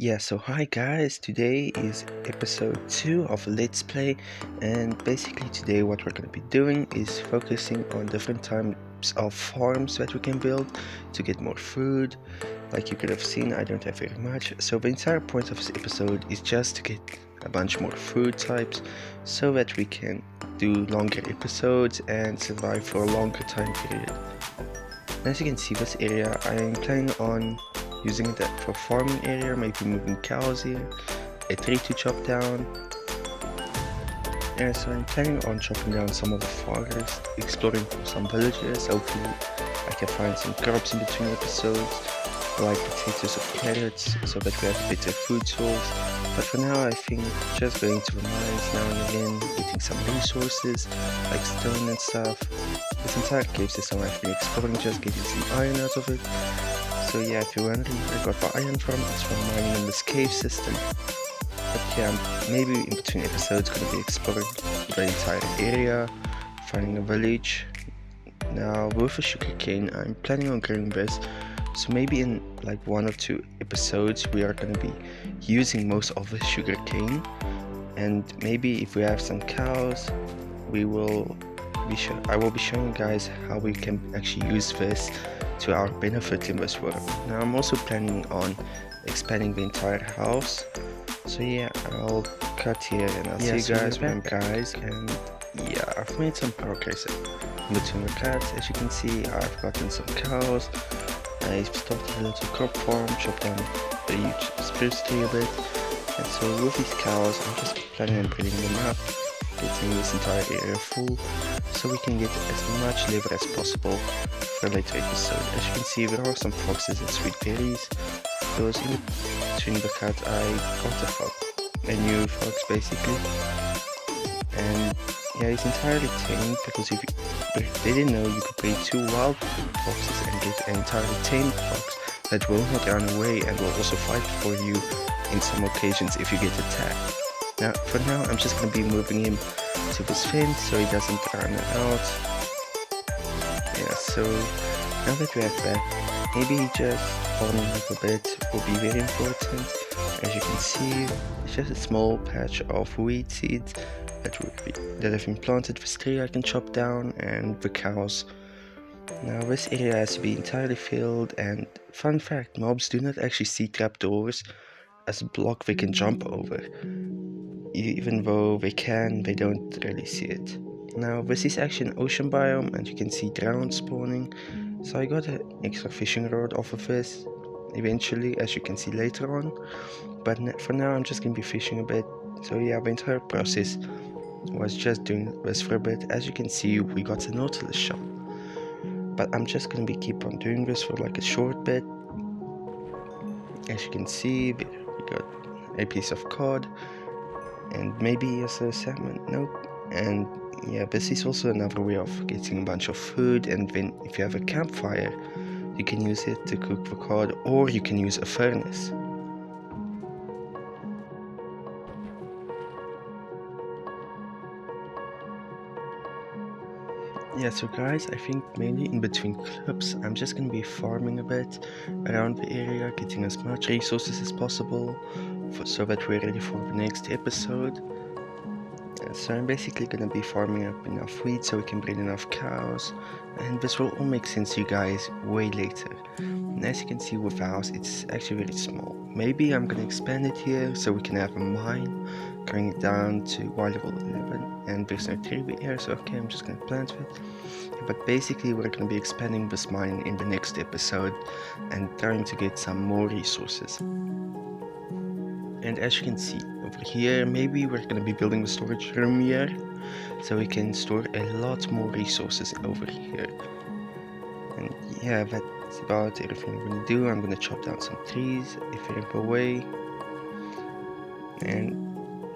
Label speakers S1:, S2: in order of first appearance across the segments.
S1: Yeah, so hi guys, today is episode 2 of Let's Play, and basically today what we're going to be doing is focusing on different types of farms that we can build to get more food. Like you could have seen, I don't have very much, so the entire point of this episode is just to get a bunch more food types so that we can do longer episodes and survive for a longer time period. As you can see, this area I am planning on using it for farming area, maybe moving cows here, a tree to chop down. And so I'm planning on chopping down some of the forest, exploring some villages. Hopefully I can find some crops in between episodes, like potatoes or carrots, so that we have a better food source. But for now I think just going to the mines now and again, getting some resources like stone and stuff. This entire cave system I've been exploring, just getting some iron out of it. So yeah, if you're wondering where I got the iron from, it's from mining in this cave system. But yeah, maybe in between episodes gonna be exploring the entire area, finding a village. Now with the sugarcane, I'm planning on growing this, so maybe in like 1 or 2 episodes we are gonna be using most of the sugarcane, and maybe if we have some cows, I will be showing you guys how we can actually use this to our benefit in this world. Now I'm also planning on expanding the entire house. So yeah, I'll cut here and I'll see you guys when I'm back. And yeah, I've made some progress in between the cuts. As you can see, I've gotten some cows. I started a little crop farm, chopped down a huge spruce tree a bit. And so with these cows, I'm just planning on building them up, getting this entire area full, so we can get as much liver as possible for a later episode. As you can see, there are some foxes and sweet berries, because in between the cut I got a new fox basically, and yeah, he's entirely tamed, because if you didn't know, you could breed 2 wild foxes and get an entirely tamed fox that will not run away and will also fight for you in some occasions if you get attacked. Now, for now, I'm just going to be moving him to this fence so he doesn't run out. Yeah, so now that we have that, maybe just farming up a bit will be very important. As you can see, it's just a small patch of wheat seeds that have been planted. This tree I can chop down, and the cows. Now this area has to be entirely filled, and fun fact, mobs do not actually see trapdoors as a block they can jump over. Even though they can, they don't really see it. Now this is actually an ocean biome, and you can see drowned spawning, so I got an extra fishing rod off of this eventually, as you can see later on, but for now I'm just gonna be fishing a bit. So yeah, the entire process was just doing this for a bit. As you can see, we got a nautilus shell, but I'm just gonna keep on doing this for like a short bit. As you can see, we got a piece of cod and maybe also a salmon. Nope. And yeah, this is also another way of getting a bunch of food, and then if you have a campfire, you can use it to cook the cod, or you can use a furnace. Yeah, so guys, I think mainly in between clips, I'm just gonna be farming a bit around the area, getting as much resources as possible so that we're ready for the next episode. So I'm basically gonna be farming up enough wheat so we can breed enough cows, and this will all make sense to you guys way later. And as you can see with the house, it's actually very small. Maybe I'm gonna expand it here so we can have a mine, going it down to level 11, and there's no tree here, so okay, I'm just gonna plant it. But basically we're gonna be expanding this mine in the next episode and trying to get some more resources. And as you can see over here, maybe we're gonna be building a storage room here, so we can store a lot more resources over here. And yeah, that's about everything I'm gonna do. I'm gonna chop down some trees if they're in the way. And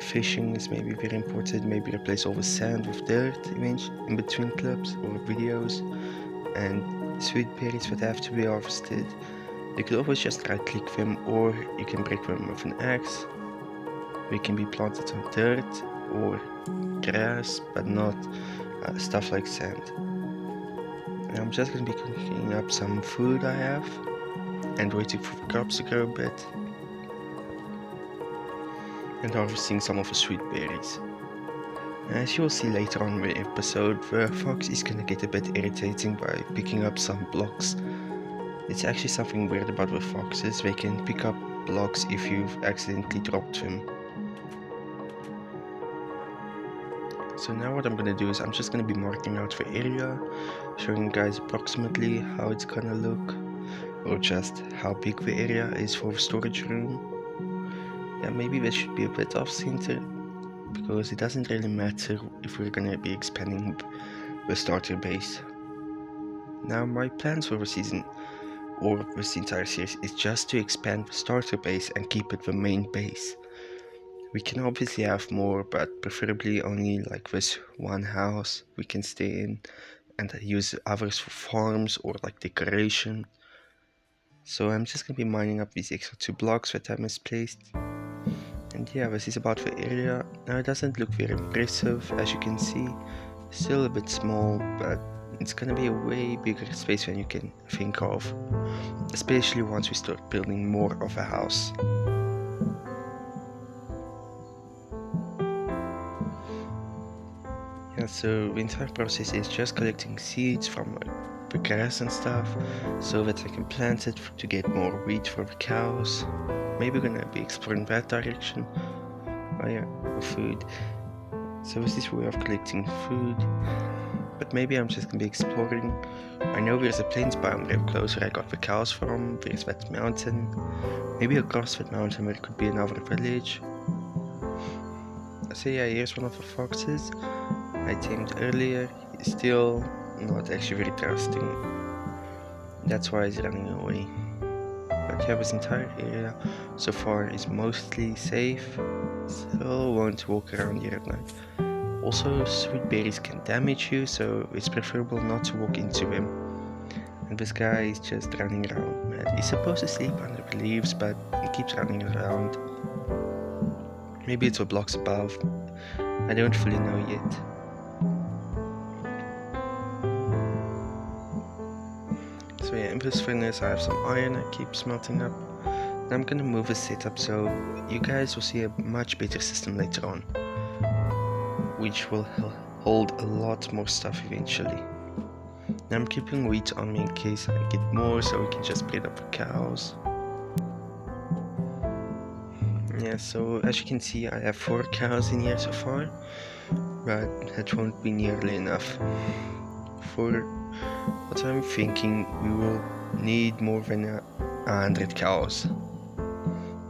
S1: fishing is maybe very important. Maybe replace all the sand with dirt in between clips or videos. And sweet berries that have to be harvested, you could always just right click them, or you can break them with an axe. They can be planted on dirt or grass, but not stuff like sand. And I'm just gonna be cooking up some food I have and waiting for the crops to grow a bit. and harvesting some of the sweet berries. As you will see later on in the episode, the fox is gonna get a bit irritating by picking up some blocks. It's actually something weird about the foxes, they can pick up blocks if you've accidentally dropped them. So now what I'm gonna do is I'm just gonna be marking out the area, showing you guys approximately how it's gonna look, or just how big the area is for the storage room. Yeah, maybe this should be a bit off center, because it doesn't really matter if we're gonna be expanding the starter base. Now my plans for the season, or this entire series, is just to expand the starter base and keep it the main base. We can obviously have more, but preferably only like this one house we can stay in, and use others for farms or like decoration. So I'm just gonna be mining up these extra 2 blocks that I misplaced. And yeah, this is about the area. Now it doesn't look very impressive, as you can see, still a bit small, but it's gonna be a way bigger space than you can think of, especially once we start building more of a house. Yeah, so the entire process is just collecting seeds from the grass and stuff, so that I can plant it to get more wheat for the cows. Maybe we're gonna be exploring that direction. Oh yeah, food. So this is a way of collecting food, but maybe I'm just gonna be exploring. I know there's a plains biome there close where I got the cows from. There's that mountain. Maybe across that mountain there could be another village. So yeah, here's one of the foxes I tamed earlier. He's still not actually very trusting. That's why he's running away. But yeah, this entire area so far is mostly safe. Still won't walk around here at night. Also, sweet berries can damage you, so it's preferable not to walk into them. And this guy is just running around, man. He's supposed to sleep under the leaves, but he keeps running around. Maybe it's the blocks above. I don't fully know yet. So yeah, in this furnace I have some iron I keep smelting up. And I'm gonna move the setup so you guys will see a much better system later on, which will hold a lot more stuff eventually. Now I'm keeping wheat on me in case I get more, so we can just breed up the cows. Yeah, so as you can see I have 4 cows in here so far, but that won't be nearly enough. For what I'm thinking, we will need more than 100 cows.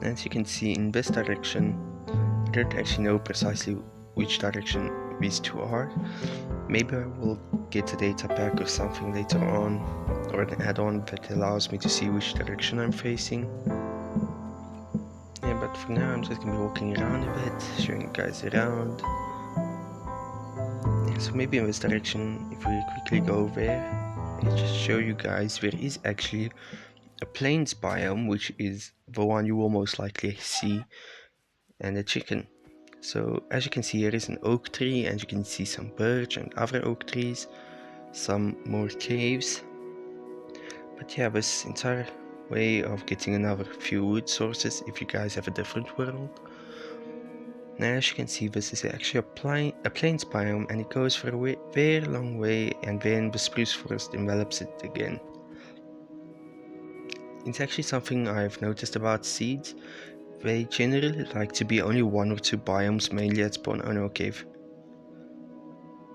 S1: As you can see in this direction, I don't actually know precisely which direction these two are. Maybe I will get a data pack or something later on, or an add-on that allows me to see which direction I'm facing. Yeah, but for now I'm just gonna be walking around a bit, showing you guys around. Yeah, so maybe in this direction, if we quickly go there, I'll just show you guys there is actually a plains biome, which is the one you will most likely see, and a chicken. So as you can see, here is an oak tree, and you can see some birch and other oak trees, some more caves. But yeah, this entire way of getting another few wood sources if you guys have a different world. Now as you can see, this is actually a plains biome, and it goes for a very long way, and then the spruce forest envelops it again. It's actually something I've noticed about seeds. They generally like to be only 1 or 2 biomes, mainly at spawn. Oh no, cave.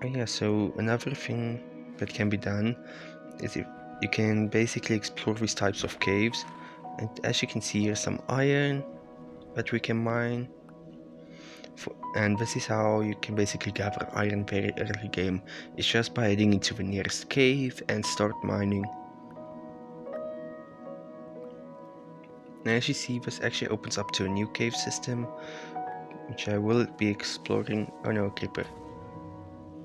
S1: And yeah, so another thing that can be done is if you can basically explore these types of caves, and as you can see, here's some iron that we can mine. And this is how you can basically gather iron very early game. It's just by heading into the nearest cave and start mining. Now as you see, this actually opens up to a new cave system, which I will be exploring. Oh no, creeper.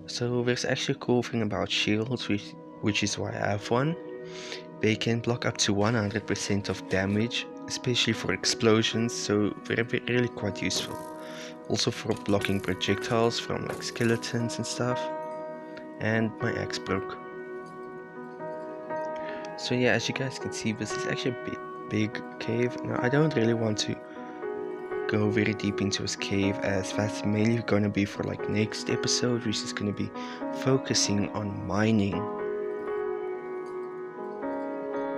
S1: So there's actually a cool thing about shields, which is why I have one. They can block up to 100% of damage, especially for explosions, so they're really quite useful. Also for blocking projectiles from like skeletons and stuff. And my axe broke. So yeah, as you guys can see, this is actually a big cave. Now I don't really want to go very deep into his cave, as that's mainly gonna be for like next episode, which is gonna be focusing on mining.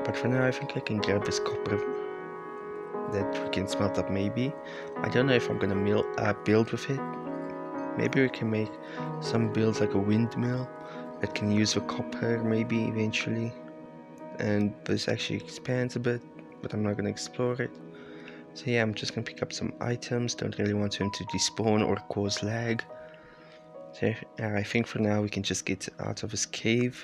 S1: But for now, I think I can grab this copper that we can smelt up maybe. I don't know if I'm gonna build with it. Maybe we can make some builds like a windmill that can use the copper maybe eventually. And this actually expands a bit, but I'm not gonna explore it. So yeah, I'm just gonna pick up some items. Don't really want him to despawn or cause lag. So I think for now we can just get out of his cave.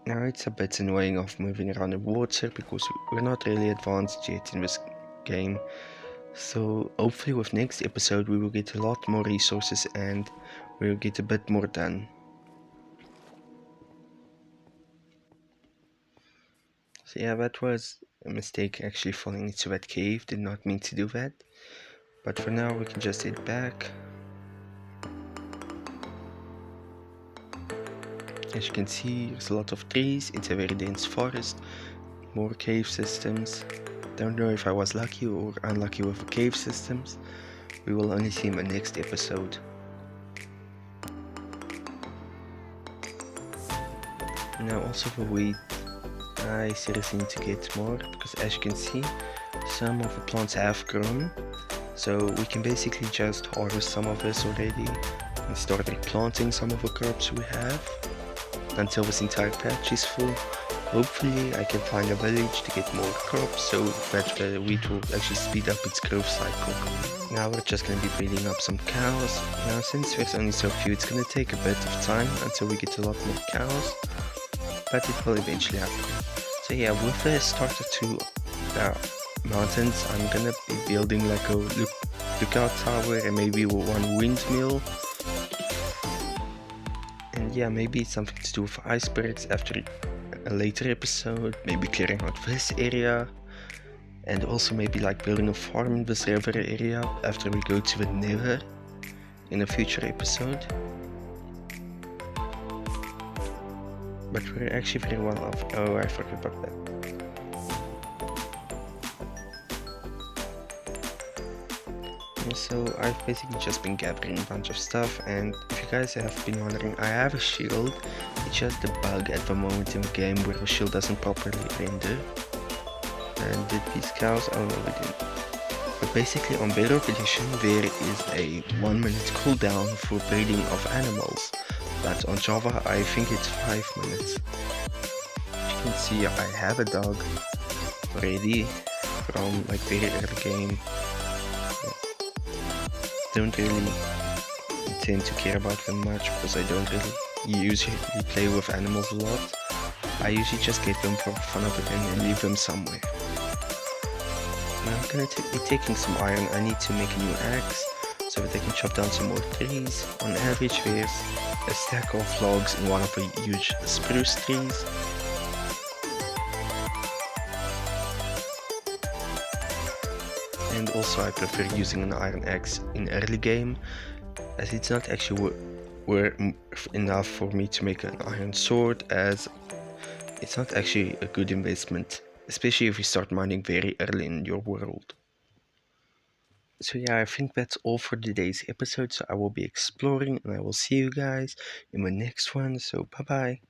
S1: Now it's a bit annoying of moving around the water because we're not really advanced yet in this game. So hopefully with next episode we will get a lot more resources and we'll get a bit more done. So yeah, that was a mistake actually falling into that cave. Did not mean to do that. But for now we can just head back. As you can see, there's a lot of trees. It's a very dense forest. More cave systems. Don't know if I was lucky or unlucky with the cave systems. We will only see in the next episode. Now also for wheat, I seriously need to get more because as you can see, some of the plants have grown. So we can basically just harvest some of this already and start replanting some of the crops we have until this entire patch is full. Hopefully I can find a village to get more crops so that the wheat will actually speed up its growth cycle. Now we're just going to be breeding up some cows. Now since there's only so few, it's going to take a bit of time until we get a lot more cows, but it will eventually happen. So yeah, with the starter 2 mountains, I'm gonna be building like a lookout tower and maybe one windmill. And yeah, maybe it's something to do with icebergs after a later episode, maybe clearing out this area. And also maybe like building a farm in this river area after we go to the Nether in a future episode. But we're actually very well off. Oh, I forgot about that. So I've basically just been gathering a bunch of stuff, and if you guys have been wondering, I have a shield. It's just a bug at the moment in the game where the shield doesn't properly render. And did these cows? Oh no, we didn't. But basically on Bedrock Edition there is a 1 minute cooldown for breeding of animals. But on Java I think it's 5 minutes. As you can see, I have a dog already from like very early game. Don't really intend to care about them much because I don't really usually play with animals a lot. I usually just get them for fun of it and then leave them somewhere. Now I'm gonna be taking some iron. I need to make a new axe so that I can chop down some more trees. On average there's a stack of logs in one of the huge spruce trees. And also I prefer using an iron axe in early game, as it's not actually worth enough for me to make an iron sword, as it's not actually a good investment, especially if you start mining very early in your world. So yeah, I think that's all for today's episode. So I will be exploring and I will see you guys in the next one. So bye bye.